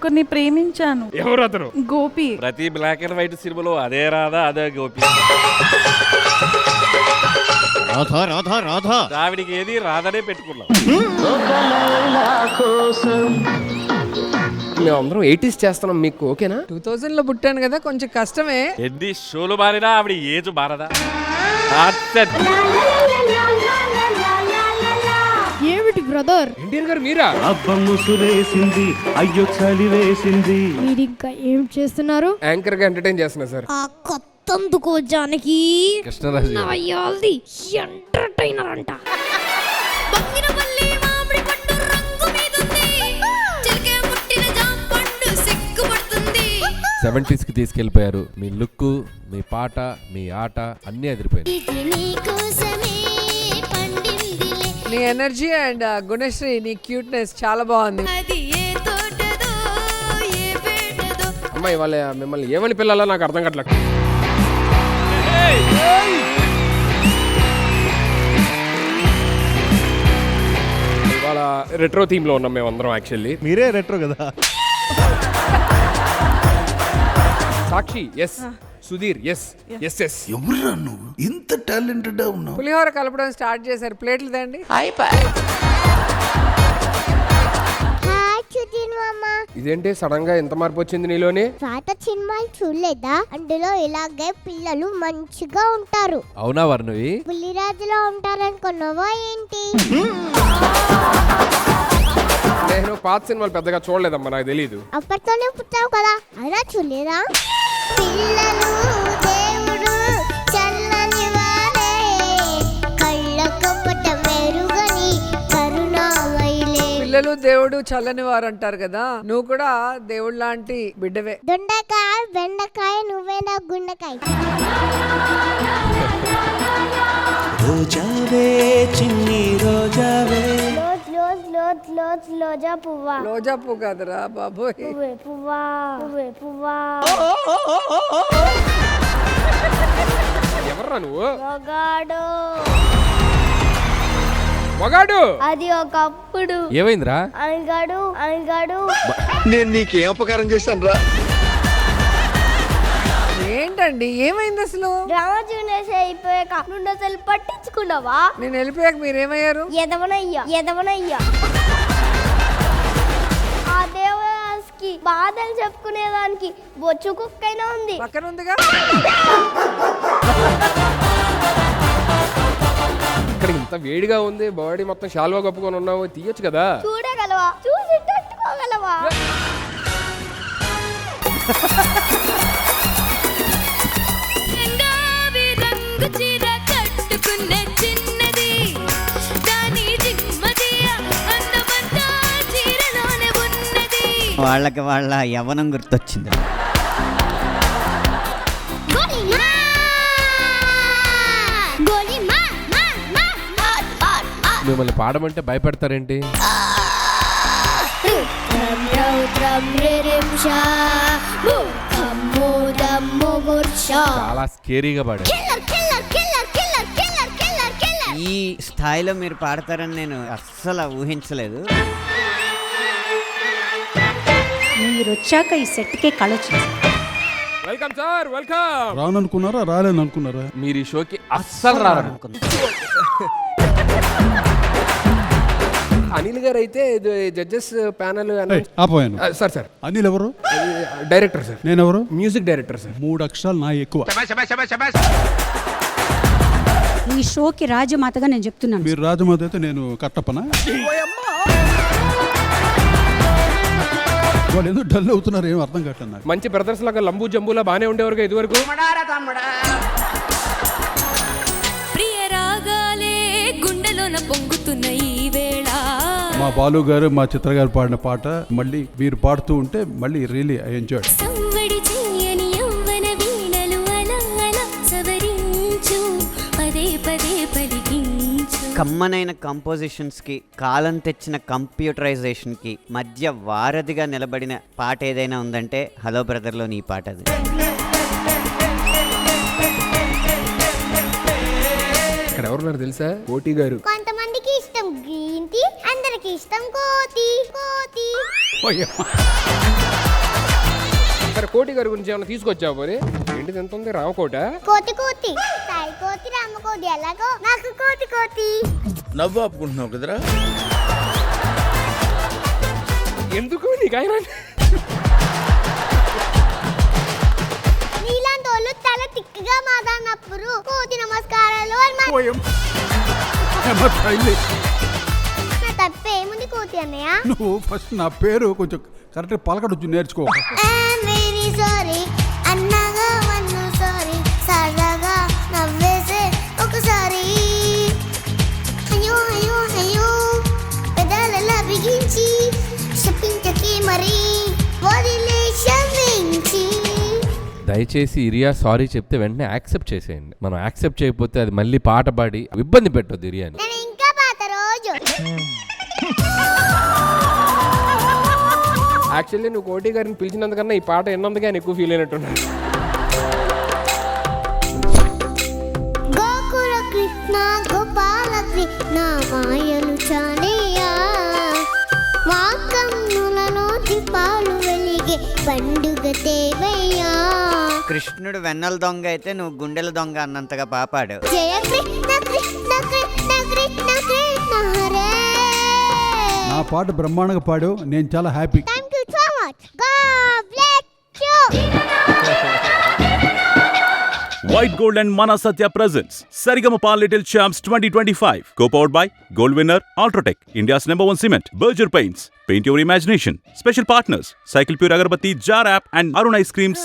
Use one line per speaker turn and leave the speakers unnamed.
ఒకరిని ప్రేమించాను.
ఎవరు అతను?
గోపి.
ప్రతి బ్లాక్ అండ్ వైట్ సినిమాలో అదే రాధా అదే గోపి.
రాధా రాధా రాధా
ఆవిడికి ఏది రాధనే పెట్టుకున్నాం.
మేము అందరం 80s చేస్తున్నాం, మీకు ఓకేనా?
2000 లో పుట్టాను కదా, కొంచెం కష్టమే.
ఎన్ని షోలు మారినా ఆవిడ ఏజ్ మారదా?
ఏమిటి బ్రదర్?
ఎన్టీఆర్ గారు మీరా?
ముసురేసింది, అయ్యో చలి వేసింది.
మీరు ఇంకా ఏం చేస్తున్నారు?
యాంకర్ గా ఎంటర్టైన్ చేస్తున్నా సార్.
ఆ కొత్తందుకో జానకి
కృష్ణరాజు
నవయాల్ది ఎంటర్టైనర్ అంట.
సెవెంటీస్ కి తీసుకెళ్లిపోయారు. మీ లుక్, మీ పాట, మీ ఆట అన్ని అదిరిపోయింది.
నీ ఎనర్జీ అండ్ గుణశ్రీ, నీ క్యూట్నెస్ చాలా బాగుంది.
అమ్మాయి వాళ్ళ మిమ్మల్ని ఏమని పిల్లాలో నాకు అర్థం కావట్లేదు. ఇవాళ రెట్రో థీమ్ లో ఉన్నాం మేము అందరం. యాక్చువల్లీ
మీరే రెట్రో కదా.
Sakshi yes, Sudheer yes, yes yes.
ఎవరురా నువ్వు ఇంత టాలెంటెడ్ ఉన్నావు?
పులిహోర కలపడం స్టార్ట్ చేశారు. ప్లేట్లు తండి.
ఇదేంటి సడన్ గా ఎంత మార్పు వచ్చింది నీలోని?
పాత సినిమాలు చూడలేదా? అందులో ఇలాగే పిల్లలు మంచిగా ఉంటారు.
అవునా వర్ణవి?
పులిరాజులో ఉంటారనుకున్నావా ఏంటి?
నేను పాత సినిమాలు పెద్దగా చూడలేదమ్మా, నాకు తెలియదు.
అప్పట్లోనే పుట్టావు కదా, అలా చూడలేదా? పిల్లలు దేవుడు చల్లని వారే, కళ్ళకు పట్ట మెరుగని కరుణామయిలే.
పిల్లలు దేవుడు చల్లని వారు అంటారు కదా, నువ్వు కూడా దేవుడు లాంటి బిడ్డవే.
దొండకాయ బెండకాయ నువ్వేనా గుండకాయ?
రోజావే చిన్ని రోజావే.
లోజా పువ్వా.
రోజా పువ్వు కాదురా బాబోయ్.
పువ్వా పువ్వా.
ఎవర్రా నువ్వు?
మగాడు.
మగాడు
అది ఒకప్పుడు.
ఏమైందిరా?
అనగాడు.
నేను నీకేం అపకారం చేశాను రా?
ఏంటండి ఏమైంది అసలు?
డ్రామా జూనియర్స్ అయిపోయాక నువ్వు అసలు పట్టించుకున్నావా?
నేను వెళ్ళిపోయాక మీరేమయ్యారు?
ఎదవనయ్యా. ఆ దేవదాస్కి బాధలు చెప్పుకునేదానికి బొచ్చు కుక్కైనా ఉంది.
పక్కన ఉందిగా.
ఇక్కడ ఇంత వేడిగా ఉంది, బాడీ మొత్తం షాల్వా కప్పుకొని ఉన్నావు, తీయొచ్చు కదా.
చూడగలవా? చూసి తట్టుకోగలవా?
వాళ్ళకి వాళ్ళ యవ్వనం గుర్తొచ్చింది.
మిమ్మల్ని పాడమంటే భయపెడతారేంటి? చాలా స్కేరీగా పాడారు.
ఈ స్థాయిలో మీరు పాడతారని నేను అస్సలు ఊహించలేదు.
మీరు వచ్చాక ఈ సెట్కే కళొచ్చింది.
Welcome sir, welcome.
రాననుకున్నారా రాలేను అనుకున్నారా?
మీరు ఈ షోకి అస్సలు రారు. అనిల్ గారు అయితే జడ్జెస్ ప్యానల్
ఆపోయాను.
సార్ సార్
అనిల్ ఎవరు?
Director sir.
నేనెవరు?
Music director sir.
3 అక్షరాలు నా ఎక్కువ.
ఈ షోకి రాజమాతగా నేను చెప్తున్నాను.
మీరు రాజమాత అయితే నేను కట్టప్పనా? వాళ్ళు ఎందుకు డల్ అవుతున్నారు, ఏం అర్థం కావట్లేదు నాకు.
మంచి బ్రదర్స్ లాగా లంబూ జంబూలా బానే ఉండేవారు ఇదివరకు.
మా బాలు గారు, మా చిత్ర గారు పాడిన పాట మళ్ళీ మీరు పాడుతూ ఉంటే మళ్ళీ రియలీ ఐ ఎంజాయ్.
కమ్మనైన కంపోజిషన్స్కి, కాలం తెచ్చిన కంప్యూటరైజేషన్కి మధ్య వారధిగా నిలబడిన పాట ఏదైనా ఉందంటే హలో బ్రదర్లోని ఈ పాట అది.
ఇక్కడ ఎవరున్నారు తెలుసా? కోటి గారు.
కొంతమందికి ఇష్టం గ్రీన్ టీ, అందరికి ఇష్టం కోతి.
సరే కోటి గారి గురించి ఏమైనా తీసుకొచ్చావు పోనీ? ఏంటిది ఎంత ఉంది? రామకోట?
కోతి కోతి సాయి కోతి రామకోటి ఎలాగో నాకు కోతి కోతి.
నవ్వు ఆపుకుంటున్నావు కదరా.
ఎందుకు నీకు ఆయన
నీలాంటి వాళ్ళు తల తిక్కగా మాట్లాడినప్పుడు కోతి నమస్కారాలు నా తప్పేముంది కోతి అన్నయ్య.
నువ్వు ఫస్ట్ నా పేరు కొంచెం కరెక్ట్ పలకడొచ్చు నేర్చుకో.
వెరీ సారీ అన్నగా వన్ను సారీ సరదాగా నవ్వేసే ఒకసారి. అయ్యో అయ్యో అయ్యో పెదాలలా బిగించి చెప్పించకి మరి వదిలేసి.
దయచేసి ఇరియా సారీ చెప్తే వెంటనే యాక్సెప్ట్ చేసేయండి. మనం యాక్సెప్ట్ చేయకపోతే అది మళ్ళీ పాట పాడి ఇబ్బంది పెట్టొద్దు ఇరియాని.
నేను ఇంకా పాత రోజు.
యాక్చువల్లీ నువ్వు కోటి గారిని పిలిచినందుకన్నా ఈ పాట విన్నందుకే ఆయన ఎక్కువ ఫీల్ అయినట్టున్నాడు.
గోకుల కృష్ణ గోపాల కృష్ణ మాయలు చాలేయా మా కన్నులలో దీపాలు వెలిగే పండుగ తేవయ్యా.
కృష్ణుడు వెన్నెల దొంగ అయితే నువ్వు గుండెల దొంగ అన్నంతగా పాపాడు.
జయ కృష్ణ కృష్ణ కృష్ణ కృష్ణ కృష్ణ హరే.
నా పాట బ్రహ్మాండంగా పాడు, నేను చాలా happy.
Thank you so much. God bless you.
White Gold and Mana Satya presents Saregama Little Champs 2025. Co-powered by Gold Winner Ultratech, India's #1 cement, Berger Paints. Paint your imagination. Special partners: Cycle Pure Agarbatti, Jar App and Arun Ice Creams.